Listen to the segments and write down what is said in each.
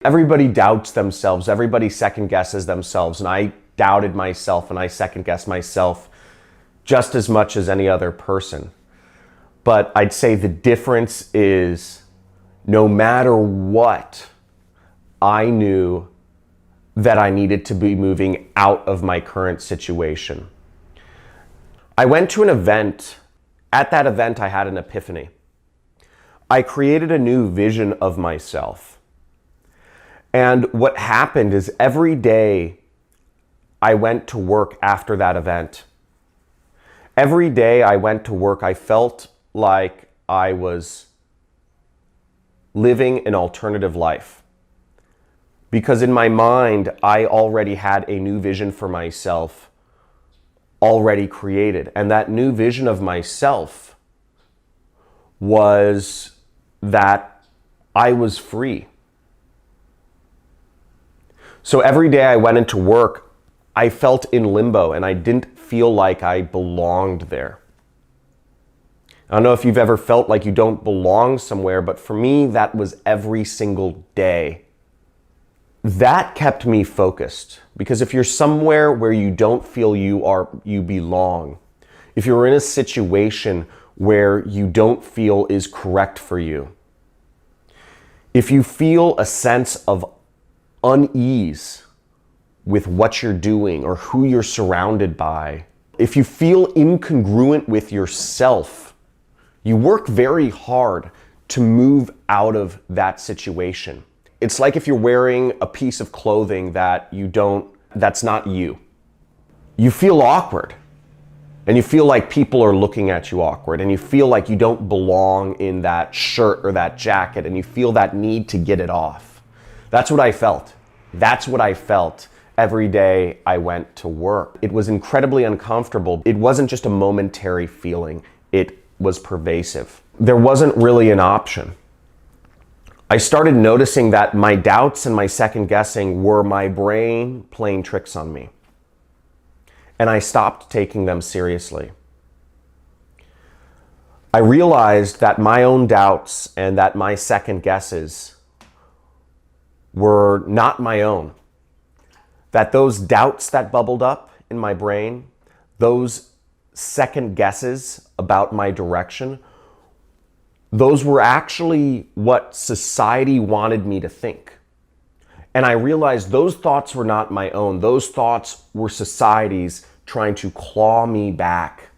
Everybody doubts themselves. Everybody second guesses themselves. And I doubted myself and I second guessed myself just as much as any other person. But I'd say the difference is no matter what, I knew that I needed to be moving out of my current situation. I went to an event. At that event, I had an epiphany. I created a new vision of myself. And what happened is every day I went to work after that event. Every day I went to work, I felt like I was living an alternative life. Because in my mind, I already had a new vision for myself already created. And that new vision of myself was that I was free. So every day I went into work, I felt in limbo and I didn't feel like I belonged there. I don't know if you've ever felt like you don't belong somewhere, but for me, that was every single day. That kept me focused, because if you're somewhere where you don't feel you belong, if you're in a situation where you don't feel is correct for you, if you feel a sense of unease with what you're doing or who you're surrounded by, if you feel incongruent with yourself, you work very hard to move out of that situation. It's like if you're wearing a piece of clothing that's not you. You feel awkward, and you feel like people are looking at you awkward, and you feel like you don't belong in that shirt or that jacket, and you feel that need to get it off. That's what I felt. That's what I felt every day I went to work. It was incredibly uncomfortable. It wasn't just a momentary feeling. It was pervasive. There wasn't really an option. I started noticing that my doubts and my second guessing were my brain playing tricks on me. And I stopped taking them seriously. I realized that my own doubts and that my second guesses were not my own. That those doubts that bubbled up in my brain, those second guesses about my direction, those were actually what society wanted me to think. And I realized those thoughts were not my own. Those thoughts were society's trying to claw me back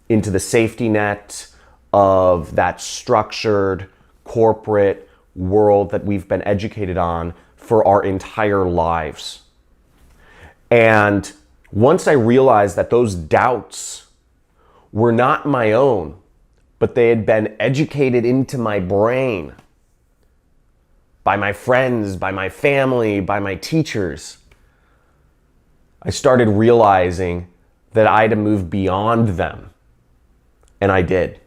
into the safety net of that structured corporate world that we've been educated on for our entire lives. And once I realized that those doubts were not my own, but they had been educated into my brain by my friends, by my family, by my teachers, I started realizing that I had to move beyond them. And I did.